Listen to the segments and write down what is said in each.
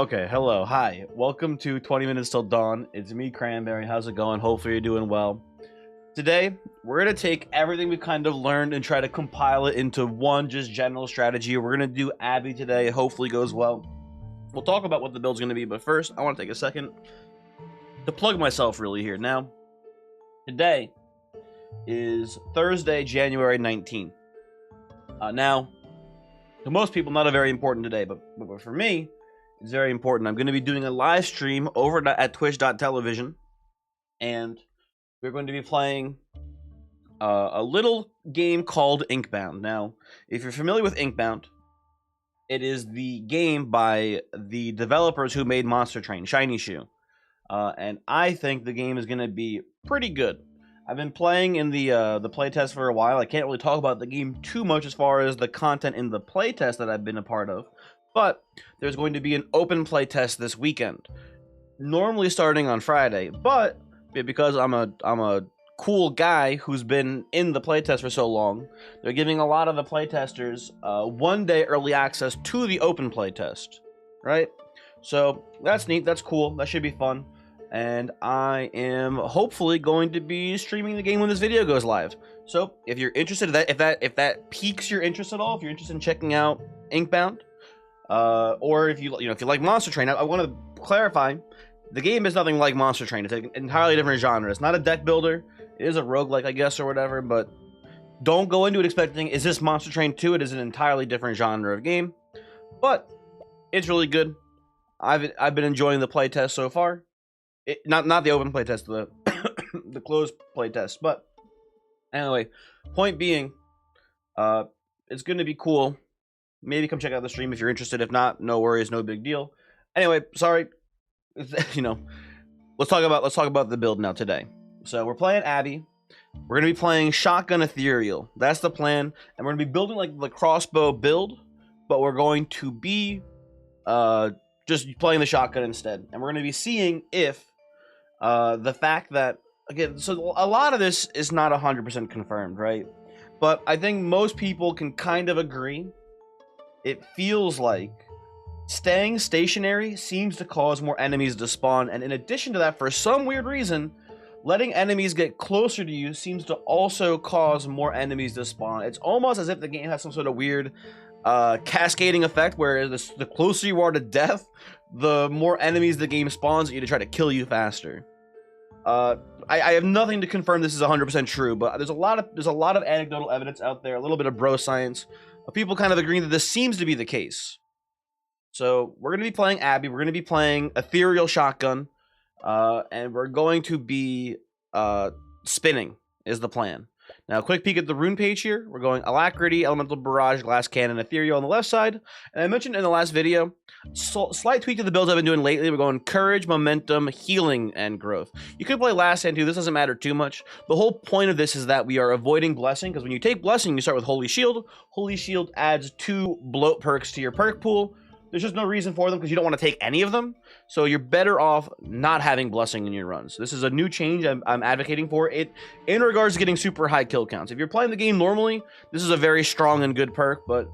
Okay, hello, hi. Welcome to 20 Minutes Till Dawn. It's me, Cranberry. How's it going? Hopefully you're doing well. Today, we're going to take everything we kind of learned and try to compile it into one just general strategy. We're going to do Abby today. Hopefully goes well. We'll talk about what the build's going to be, but first, I want to take a second to plug myself really here. Now, today is Thursday, January 19th. Now, to most people, not a very important today, but for me, it's very important. I'm going to be doing a live stream over at twitch.tv, and we're going to be playing a little game called Inkbound. Now, if you're familiar with Inkbound, it is the game by the developers who made Monster Train, Shiny Shoe. And I think the game is going to be pretty good. I've been playing in the playtest for a while. I can't really talk about the game too much as far as the content in the playtest that I've been a part of. But there's going to be an open playtest this weekend, normally starting on Friday. But because I'm a cool guy who's been in the playtest for so long, they're giving a lot of the playtesters 1 day early access to the open playtest, right? So that's neat. That's cool. That should be fun. And I am hopefully going to be streaming the game when this video goes live. So if you're interested, if that piques your interest at all, if you're interested in checking out Inkbound. Or if you like Monster Train, I want to clarify, the game is nothing like Monster Train. It's an entirely different genre. It's not a deck builder. It is a roguelike, I guess, or whatever, but don't go into it expecting, is this Monster Train 2? It is an entirely different genre of game, but it's really good. I've been enjoying the playtest so far. Not the open playtest, the closed playtest, but anyway, point being, it's going to be cool. Maybe come check out the stream if you're interested. If not, no worries, no big deal. Anyway, sorry. Let's talk about the build now today. So we're playing Abby. We're gonna be playing Shotgun Ethereal. That's the plan, and we're gonna be building like the crossbow build, but we're going to be just playing the shotgun instead. And we're gonna be seeing if the fact that again, so a lot of this is not 100% confirmed, right? But I think most people can kind of agree. It feels like staying stationary seems to cause more enemies to spawn, and in addition to that, for some weird reason, letting enemies get closer to you seems to also cause more enemies to spawn. It's almost as if the game has some sort of weird cascading effect, where the closer you are to death, the more enemies the game spawns at you to try to kill you faster. I have nothing to confirm this is 100% true, but there's a lot of anecdotal evidence out there, a little bit of bro science, of people kind of agreeing that this seems to be the case. So we're going to be playing Abby, we're going to be playing Ethereal Shotgun, and we're going to be spinning is the plan. Now, a quick peek at the rune page here. We're going Alacrity, Elemental Barrage, Glass Cannon, Ethereal on the left side. And I mentioned in the last video, slight tweak to the builds I've been doing lately. We're going Courage, Momentum, Healing, and Growth. You could play Last Hand too. This doesn't matter too much. The whole point of this is that we are avoiding Blessing, because when you take Blessing, you start with Holy Shield. Holy Shield adds 2 bloat perks to your perk pool. There's just no reason for them because you don't want to take any of them. So you're better off not having Blessing in your runs. This is a new change I'm advocating for it in regards to getting super high kill counts. If you're playing the game normally, this is a very strong and good perk, but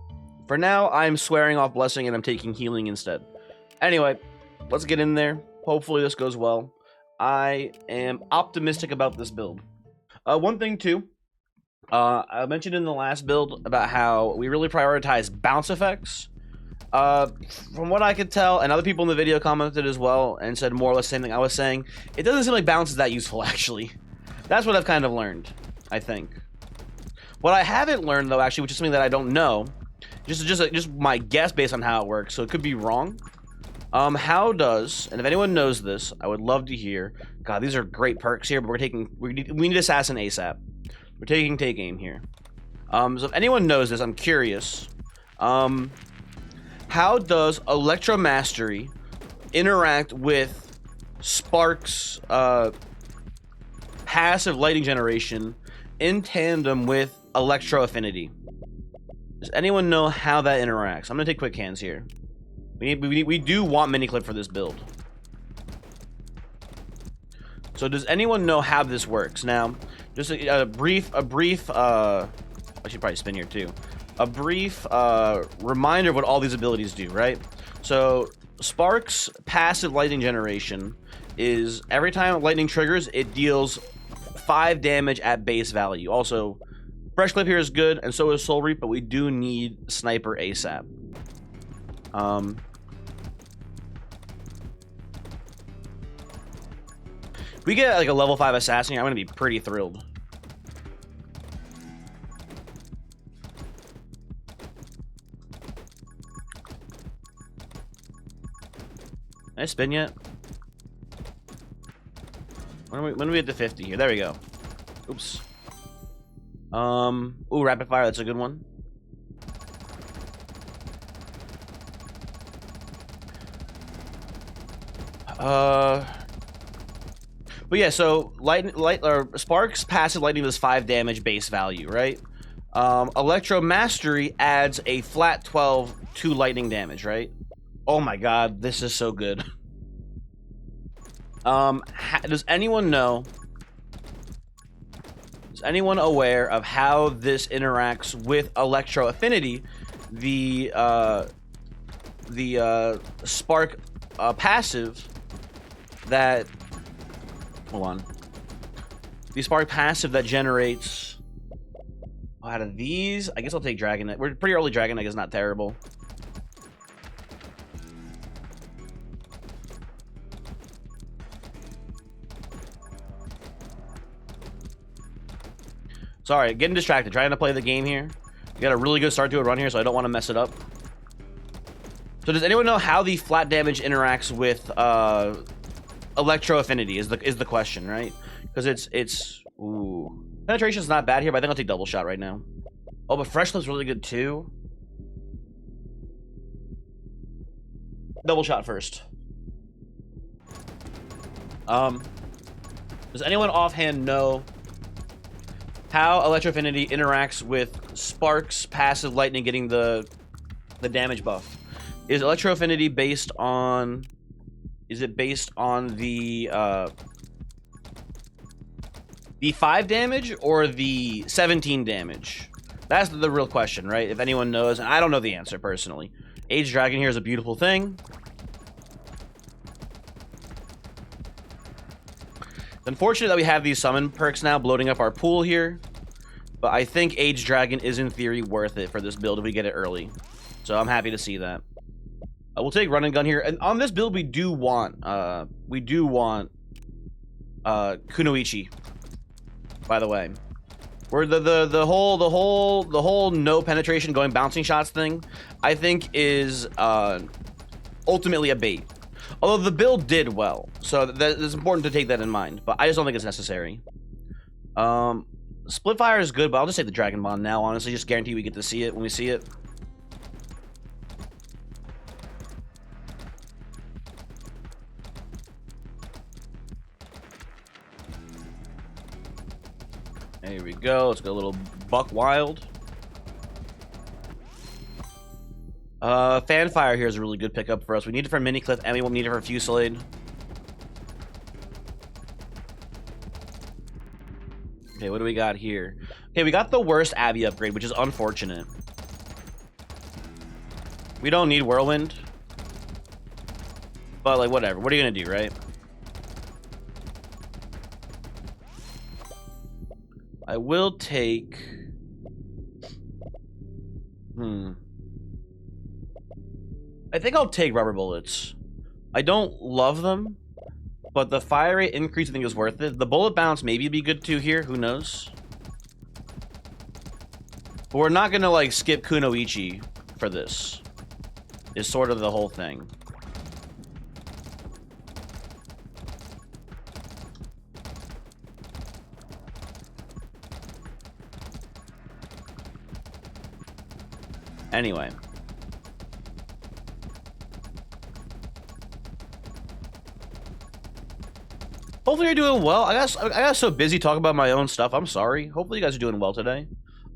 for now, I'm swearing off Blessing and I'm taking Healing instead. Anyway, let's get in there. Hopefully this goes well. I am optimistic about this build. One thing too, I mentioned in the last build about how we really prioritize bounce effects. From what I could tell, and other people in the video commented as well and said more or less the same thing I was saying, it doesn't seem like bounce is that useful, actually. That's what I've kind of learned, I think. What I haven't learned, though, actually, which is something that I don't know, just my guess based on how it works, so it could be wrong. How does, and if anyone knows this, I would love to hear. God, these are great perks here, but we need Assassin ASAP. We're taking Take Aim here. So if anyone knows this, I'm curious. How does Electro Mastery interact with Spark's passive lighting generation in tandem with Electro Affinity? Does anyone know how that interacts? I'm gonna take quick hands here. We do want Miniclip for this build. So does anyone know how this works? Now, just a brief I should probably spin here too. A brief reminder of what all these abilities do, right? So Spark's passive lightning generation is every time lightning triggers, it deals 5 damage at base value. Also, Fresh Clip here is good, and so is Soul Reap, but we do need Sniper ASAP. If we get like a level 5 assassin here, I'm gonna be pretty thrilled. Can I spin yet? When are we at the 50 here? There we go. Oops. Ooh, rapid fire, that's a good one. But yeah, so Spark's passive lightning does 5 damage base value, right? Electro Mastery adds a flat 12 to lightning damage, right? Oh my god, this is so good. Does anyone know? Is anyone aware of how this interacts with Electro Affinity, the Spark passive that... Hold on. The Spark passive that generates... out of these, I guess I'll take Dragon Knight. We're pretty early Dragon Knight is not terrible. Sorry, getting distracted. Trying to play the game here. We got a really good start to a run here, so I don't want to mess it up. So does anyone know how the flat damage interacts with Electro Affinity is the question, right? Because it's ooh. Penetration's not bad here, but I think I'll take Double Shot right now. Oh, but Fresh Clip's really good too. Double Shot first. Does anyone offhand know how Electro Affinity interacts with Spark's passive lightning getting the damage buff? Is Electro Affinity based on... Is it based on the 5 damage or the 17 damage? That's the real question, right? If anyone knows, and I don't know the answer personally. Age Dragon here is a beautiful thing. It's unfortunate that we have these summon perks now bloating up our pool here, but I think Age Dragon is in theory worth it for this build if we get it early. So I'm happy to see that. We'll take Run and Gun here, and on this build we do want Kunoichi. By the way, where the whole no penetration going bouncing shots thing, I think is ultimately a bait. Although the build did well, so it's important to take that in mind. But I just don't think it's necessary. Split Fire is good, but I'll just take the Dragon Bond now. Honestly, just guarantee we get to see it when we see it. There we go. Let's go a little Buck Wild. Fanfire here is a really good pickup for us. We need it for Mini Cliff, and we won't need it for Fusillade. Okay, what do we got here? Okay, we got the worst Abby upgrade, which is unfortunate. We don't need Whirlwind. But, like, whatever. What are you gonna do, right? I will take... I think I'll take Rubber Bullets. I don't love them, but the fire rate increase I think is worth it. The bullet bounce maybe be good too here. Who knows? But we're not gonna like skip Kunoichi for this. Is sort of the whole thing. Anyway. Hopefully you're doing well. I got so busy talking about my own stuff. I'm sorry. Hopefully you guys are doing well today.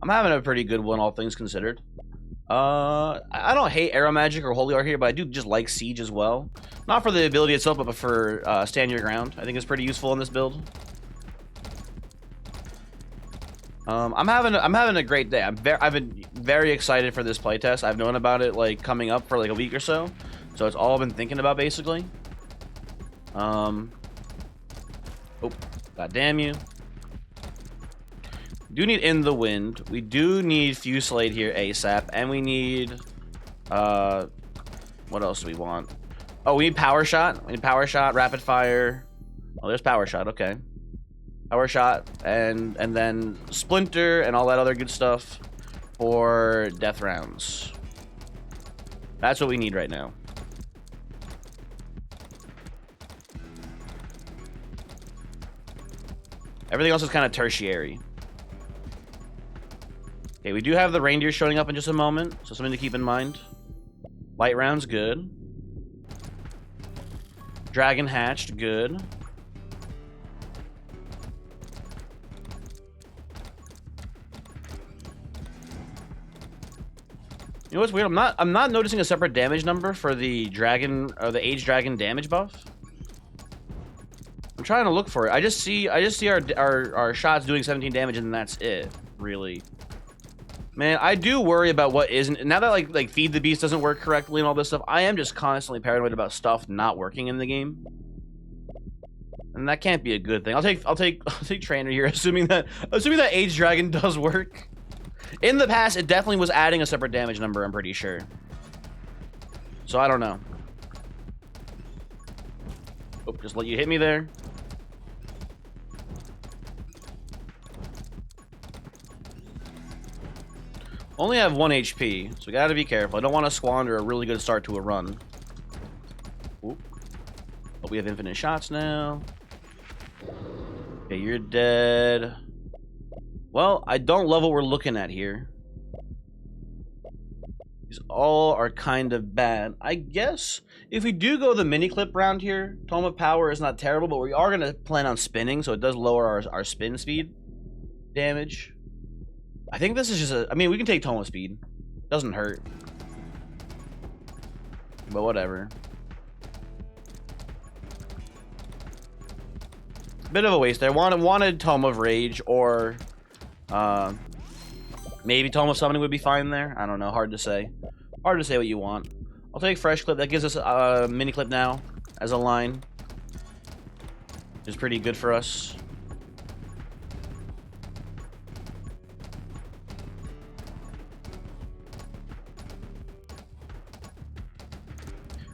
I'm having a pretty good one, all things considered. I don't hate Arrow Magic or Holy Art here, but I do just like Siege as well. Not for the ability itself, but for Stand Your Ground. I think it's pretty useful in this build. I'm having a great day. I've been very excited for this playtest. I've known about it like coming up for like a week or so. So So it's all I've been thinking about, basically. Oh, god damn you. We do need In the Wind. We do need Fusillade here ASAP. And we need... what else do we want? Oh, we need Power Shot. We need Power Shot, Rapid Fire. Oh, there's Power Shot. Okay. Power Shot. And then Splinter and all that other good stuff for death rounds. That's what we need right now. Everything else is kind of tertiary. Okay, we do have the reindeer showing up in just a moment, so something to keep in mind. Light rounds, good. Dragon hatched, good. You know what's weird? I'm not noticing a separate damage number for the dragon or the Age Dragon damage buff. I'm trying to look for it. I just see our shots doing 17 damage and that's it, really. Man, I do worry about what isn't. Now that like Feed the Beast doesn't work correctly and all this stuff, I am just constantly paranoid about stuff not working in the game. And that can't be a good thing. I'll take Trainer here, assuming that Age Dragon does work. In the past, it definitely was adding a separate damage number, I'm pretty sure. So I don't know. Oh, just let you hit me there. Only have 1 HP, so we gotta be careful. I don't want to squander a really good start to a run. Oop. But we have infinite shots now. Okay, you're dead. Well, I don't love what we're looking at here. These all are kind of bad. I guess if we do go the mini clip round here, Tome of Power is not terrible, but we are going to plan on spinning, so it does lower our spin speed damage. I think this is just a... I mean, we can take Tome of Speed. Doesn't hurt. But whatever. Bit of a waste there. Wanted Tome of Rage or... maybe Tome of Summoning would be fine there. I don't know. Hard to say. Hard to say what you want. I'll take Fresh Clip. That gives us a mini clip now as a line. Which is pretty good for us.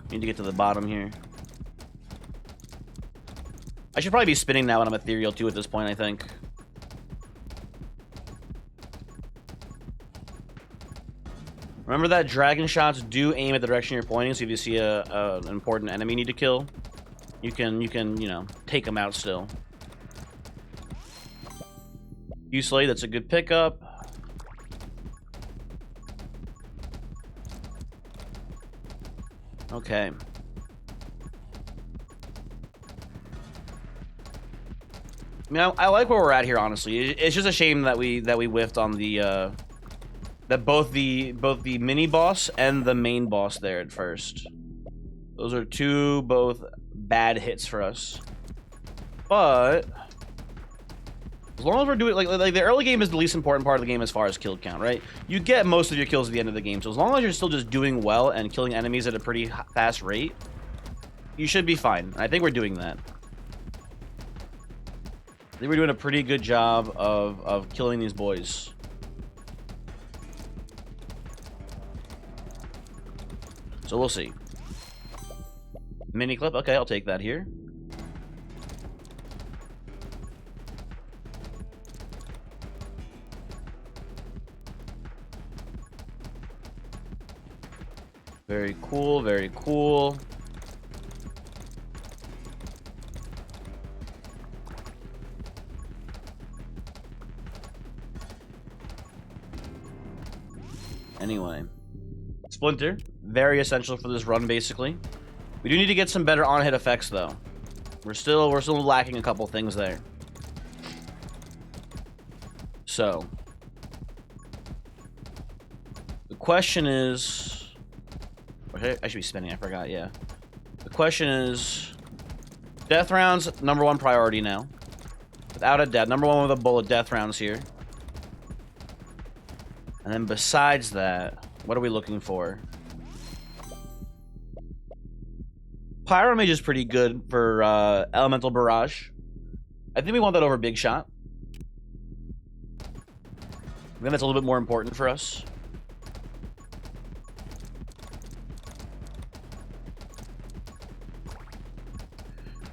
Need to get to the bottom here. I should probably be spinning now when I'm Ethereal too at this point, I think. Remember that dragon shots do aim at the direction you're pointing, so if you see an important enemy you need to kill, you can, you know, take them out still. Fusillade, that's a good pickup. Okay. I mean, I like where we're at here, honestly. It's just a shame that we whiffed on the that both the mini boss and the main boss there at first. Those are two both bad hits for us. But as long as we're doing like the early game is the least important part of the game as far as kill count, right? You get most of your kills at the end of the game, so as long as you're still just doing well and killing enemies at a pretty fast rate, you should be fine. I think we're doing that. I think we're doing a pretty good job of killing these boys. So we'll see. Mini clip, okay, I'll take that here. Very cool, very cool. Anyway. Splinter, very essential for this run, basically. We do need to get some better on-hit effects, though. We're still lacking a couple things there. So. The question is... I should be spinning, I forgot, yeah. The question is... Death rounds, #1 priority now. Without a doubt, #1 with a bullet, death rounds here. And then besides that, what are we looking for? Pyromage is pretty good for Elemental Barrage. I think we want that over Big Shot. I think that's a little bit more important for us.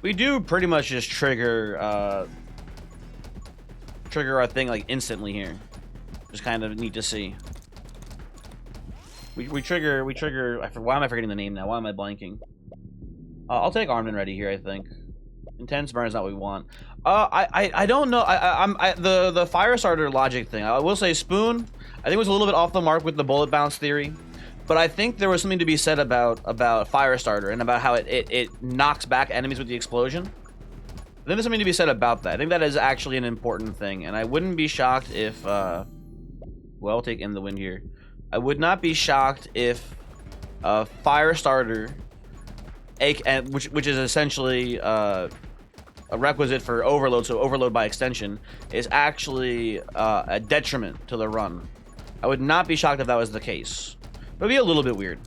We do pretty much just trigger our thing like instantly here. Just kind of neat to see. We trigger. Why am I forgetting the name now? Why am I blanking? I'll take Armed and Ready here. I think Intense Burn is not what we want. I don't know. The fire starter logic thing. I will say Spoon, I think was a little bit off the mark with the bullet bounce theory, but I think there was something to be said about fire starter and about how it knocks back enemies with the explosion. I think there's something to be said about that. I think that is actually an important thing, and I wouldn't be shocked if well, I'll take In the Wind here. I would not be shocked if fire starter, which is essentially a requisite for overload, so overload by extension, is actually a detriment to the run. I would not be shocked if that was the case. It would be a little bit weird.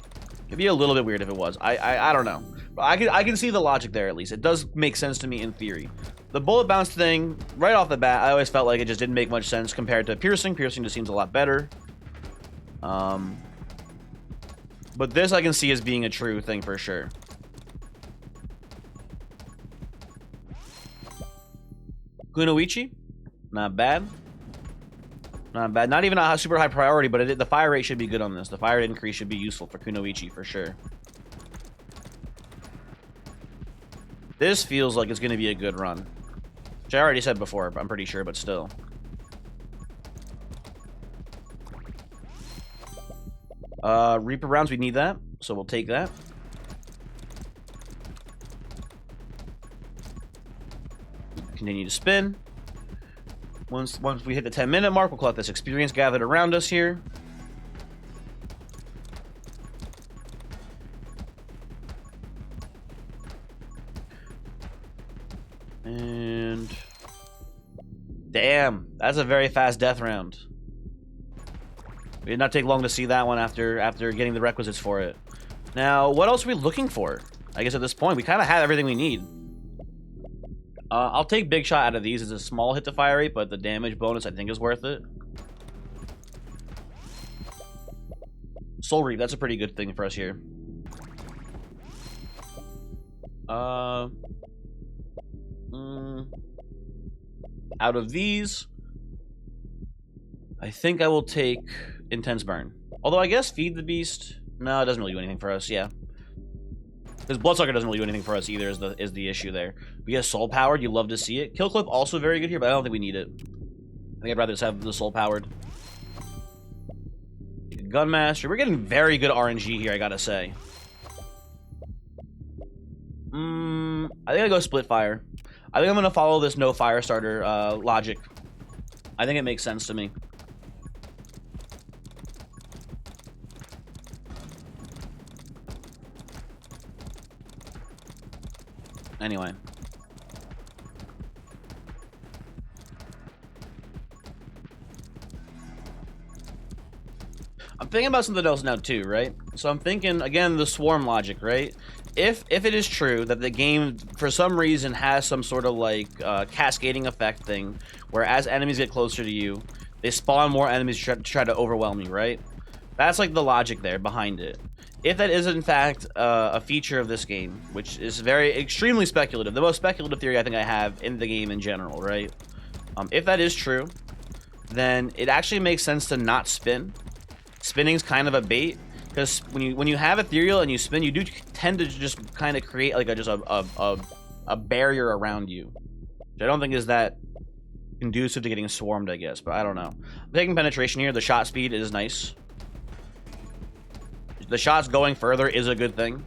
It'd be a little bit weird if it was. I don't know. But I can see the logic there at least. It does make sense to me in theory. The bullet bounce thing, right off the bat, I always felt like it just didn't make much sense compared to piercing. Piercing just seems a lot better. But this I can see as being a true thing for sure. Kunoichi, not bad. Not bad. Not even a super high priority, but the fire rate should be good on this. The fire rate increase should be useful for Kunoichi for sure. This feels like it's going to be a good run. Which I already said before, I'm pretty sure, but still. Reaper rounds, we need that, so we'll take that. Continue to spin. Once we hit the 10-minute mark, we'll collect this experience gathered around us here. And damn, that's a very fast death round. It did not take long to see that one after getting the requisites for it. Now, what else are we looking for? I guess at this point, we kind of have everything we need. I'll take Big Shot out of these. It's a small hit to fire rate, but the damage bonus I think is worth it. Soul Reap, that's a pretty good thing for us here. Out of these, I think I will take Intense Burn. Although I guess Feed the Beast, no, it doesn't really do anything for us. Yeah, because Bloodsucker doesn't really do anything for us either. Is the issue there? We get Soul Powered. You love to see it. Kill Clip also very good here, but I don't think we need it. I think I'd rather just have the Soul Powered. Gunmaster. We're getting very good RNG here, I gotta say. I think I go Split Fire. I think I'm gonna follow this no fire starter logic. I think it makes sense to me. Anyway. I'm thinking about something else now too, right? So I'm thinking, again, the swarm logic, right? If it is true that the game, for some reason, has some sort of, like, cascading effect thing, where as enemies get closer to you, they spawn more enemies to try to overwhelm you, right? That's, like, the logic there behind it. If that is, in fact, a feature of this game, which is extremely speculative, the most speculative theory I think I have in the game in general, right? If that is true, then it actually makes sense to not spin. Spinning's kind of a bait, because when you have Ethereal and you spin, you do tend to just kind of create like a barrier around you, which I don't think is that conducive to getting swarmed, I guess, but I don't know. I'm taking Penetration here. The shot speed is nice. The shots going further is a good thing.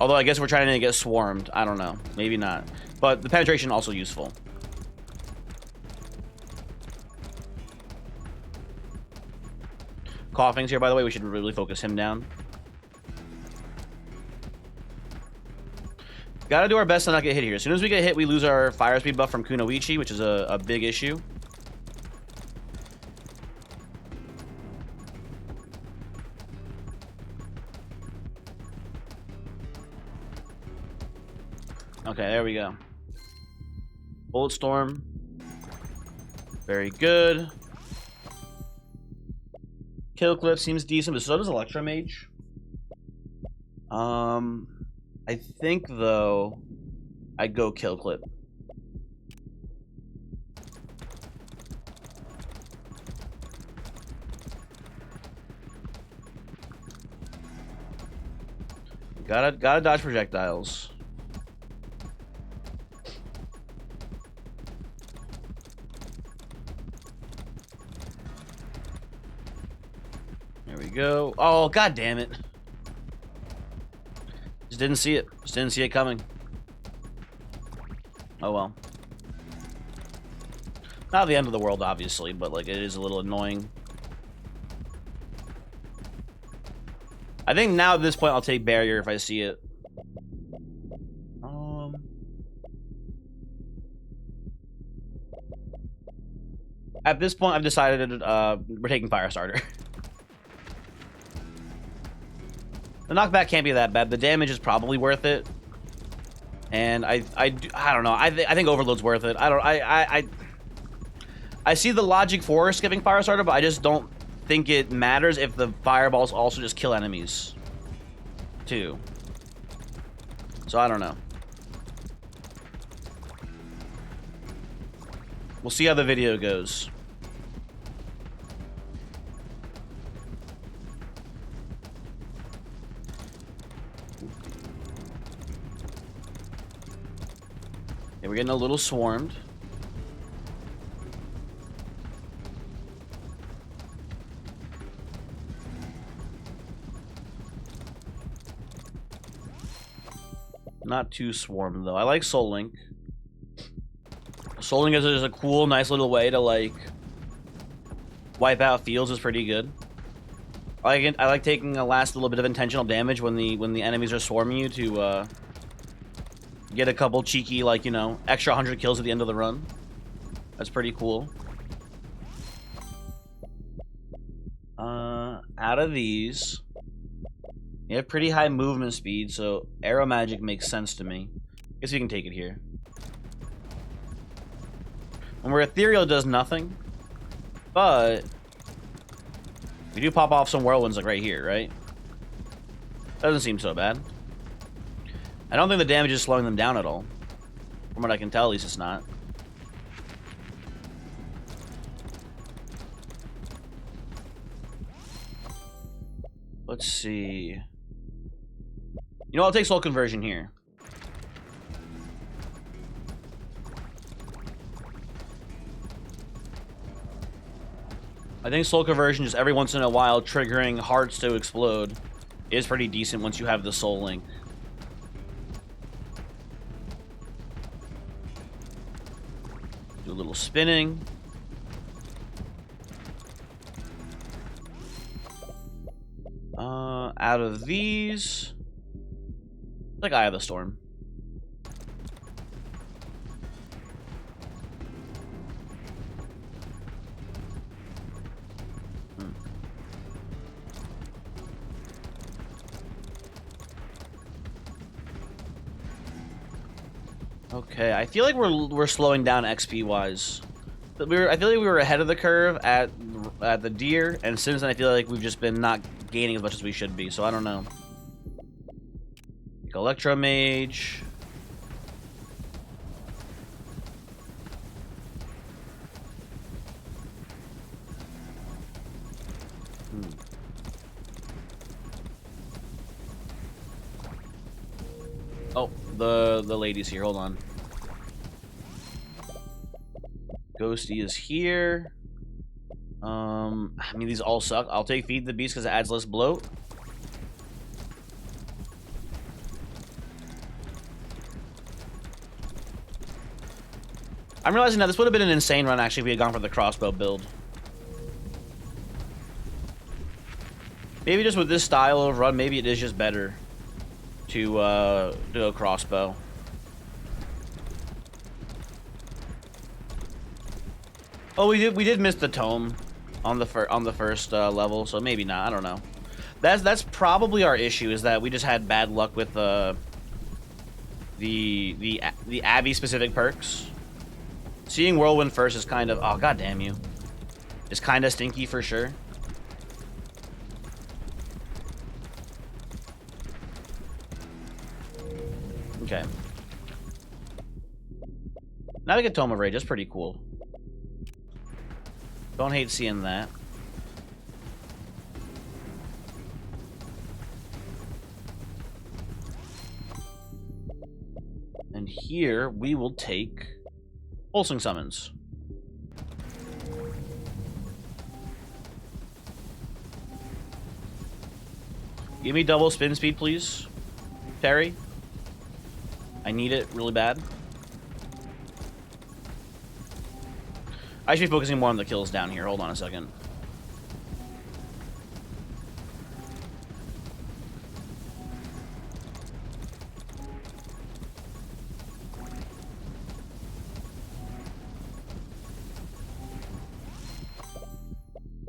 Although I guess we're trying to get swarmed. I don't know. Maybe not. But the penetration also useful. Coughing's here, by the way. We should really focus him down. Gotta do our best to not get hit here. As soon as we get hit, we lose our fire speed buff from Kunoichi, which is a big issue. Okay, there we go. Bullet Storm. Very good. Kill Clip seems decent, but so does Electromage. I think, though, I'd go Kill Clip. Gotta dodge projectiles. There we go. Oh, god damn it. Just didn't see it. Just didn't see it coming. Oh well. Not the end of the world, obviously, but like it is a little annoying. I think now at this point I'll take barrier if I see it. At this point I've decided we're taking Firestarter. The knockback can't be that bad. The damage is probably worth it. And I don't know. I think Overload's worth it. I see the logic for skipping Firestarter, but I just don't think it matters if the fireballs also just kill enemies too. So I don't know. We'll see how the video goes. Yeah, we're getting a little swarmed. Not too swarmed though. I like Soul Link. Soul Link is just a cool, nice little way to like wipe out fields. Is pretty good. I like taking a last little bit of intentional damage when the enemies are swarming you to get a couple cheeky, like, you know, extra 100 kills at the end of the run. That's pretty cool. Out of these, you have pretty high movement speed, so Arrow Magic makes sense to me. Guess we can take it here. And where Ethereal does nothing, but we do pop off some Whirlwinds, like right here, right? Doesn't seem so bad. I don't think the damage is slowing them down at all. From what I can tell, at least it's not. Let's see. You know, I'll take Soul Conversion here. I think Soul Conversion, just every once in a while, triggering hearts to explode, is pretty decent once you have the Soul Link. Do a little spinning. Out of these, like Eye of the Storm. Okay, I feel like we're slowing down XP wise. I feel like we were ahead of the curve at the deer, and since then I feel like we've just been not gaining as much as we should be. So I don't know. Electromage. Oh, the lady's here. Hold on. Ghosty is here. I mean, these all suck. I'll take Feed the Beast because it adds less bloat. I'm realizing now this would have been an insane run actually if we had gone for the crossbow build. Maybe just with this style of run, maybe it is just better to do a crossbow. Oh, we did miss the tome on the first level, so maybe not. I don't know. That's probably our issue, is that we just had bad luck with the Abby specific perks. Seeing Whirlwind first is kind of, oh god damn you, is kind of stinky for sure. Okay. Now we get Tome of Rage. That's pretty cool. Don't hate seeing that. And here we will take Pulsing Summons. Give me double spin speed, please, Terry. I need it really bad. I should be focusing more on the kills down here. Hold on a second.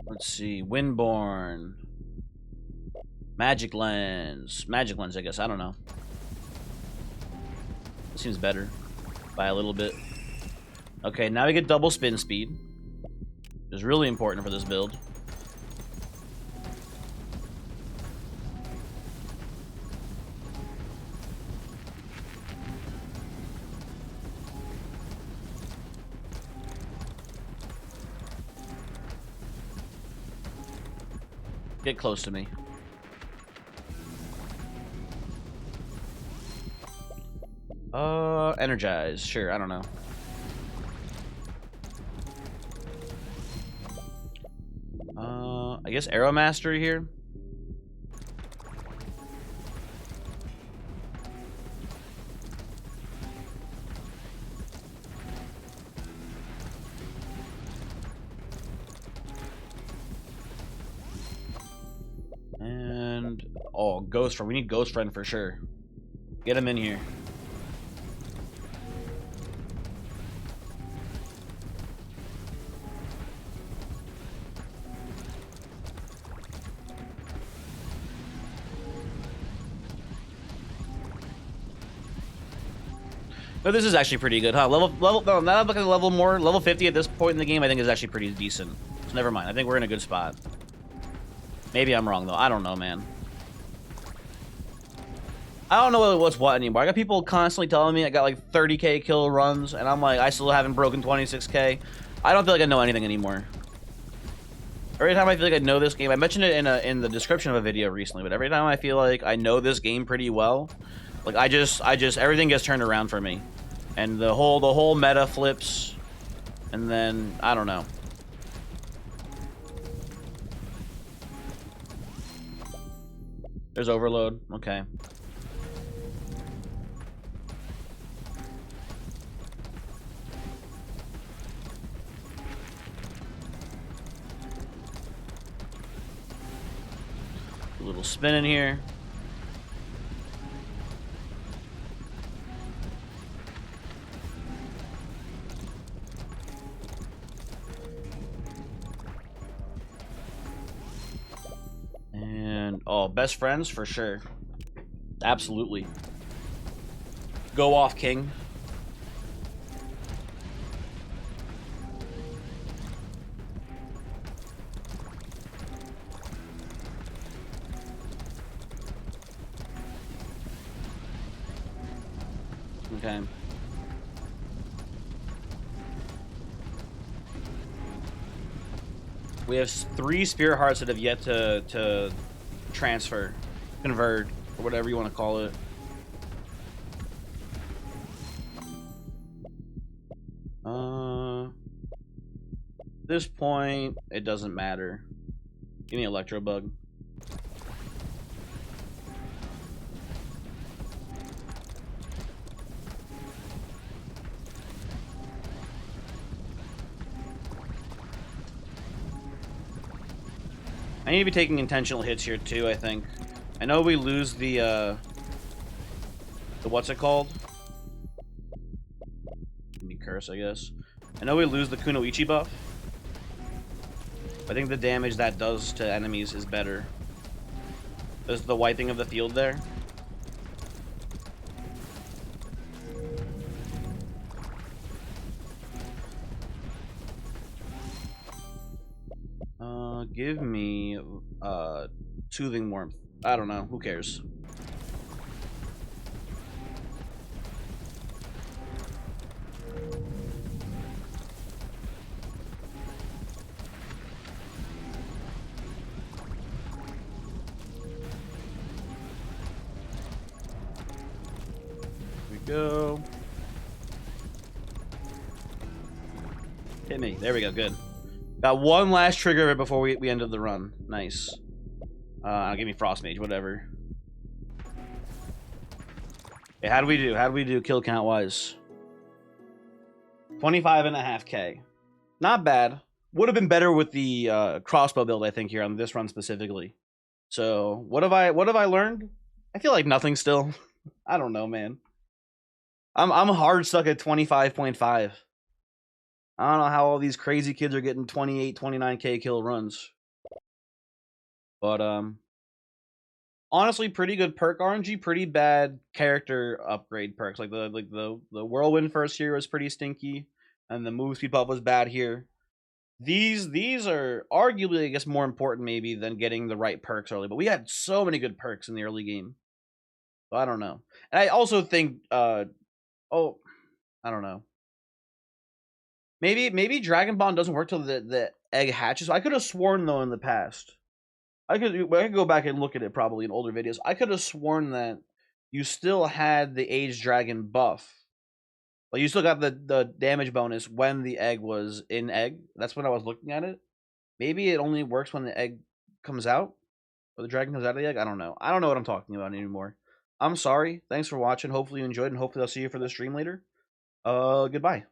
Let's see. Windborn. Magic Lens. Magic Lens, I guess. I don't know. This seems better by a little bit. Okay, now we get double spin speed. Which is really important for this build. Get close to me. Energize. Sure, I don't know. I guess Arrow Mastery here. And oh, Ghost Friend. We need Ghost Friend for sure. Get him in here. But this is actually pretty good, huh? No, now I'm looking at level 50 at this point in the game, I think is actually pretty decent. So never mind, I think we're in a good spot. Maybe I'm wrong though, I don't know, man. I don't know what's what anymore. I got people constantly telling me I got like 30k kill runs, and I'm like, I still haven't broken 26k. I don't feel like I know anything anymore. Every time I feel like I know this game, I mentioned it in the description of a video recently, but every time I feel like I know this game pretty well, like I just everything gets turned around for me, and the whole meta flips, and then I don't know. There's Overload. Okay. A little spin in here. And oh, best friends for sure. Absolutely. Go off, King. Okay. We have 3 Spirit Hearts that have yet to transfer, convert, or whatever you want to call it. At this point, it doesn't matter. Give me Electro Bug. I need to be taking intentional hits here too, I think. I know we lose the what's it called? Give me Curse, I guess. I know we lose the Kunoichi buff. I think the damage that does to enemies is better. There's the wiping of the field there. give me soothing warmth. I don't know. Who cares? Here we go. Hit me. There we go. Good. Got one last trigger of it before we ended the run. Nice. Give me Frost Mage, whatever. Okay, how do we do? How do we do kill count wise? 25.5K. Not bad. Would have been better with the crossbow build, I think, here on this run specifically. So what have I learned? I feel like nothing still. I don't know, man. I'm hard stuck at 25.5. I don't know how all these crazy kids are getting 28, 29K kill runs. But honestly, pretty good perk RNG, pretty bad character upgrade perks. Like the whirlwind first here was pretty stinky, and the move speed buff was bad here. These are arguably, I guess, more important maybe than getting the right perks early. But we had so many good perks in the early game. So I don't know. And I also think I don't know. Maybe Dragon Bond doesn't work till the egg hatches. I could have sworn though in the past. I could go back and look at it probably in older videos. I could have sworn that you still had the aged dragon buff. Like you still got the damage bonus when the egg was in egg. That's when I was looking at it. Maybe it only works when the egg comes out. Or the dragon comes out of the egg. I don't know. I don't know what I'm talking about anymore. I'm sorry. Thanks for watching. Hopefully you enjoyed, and hopefully I'll see you for the stream later. Goodbye.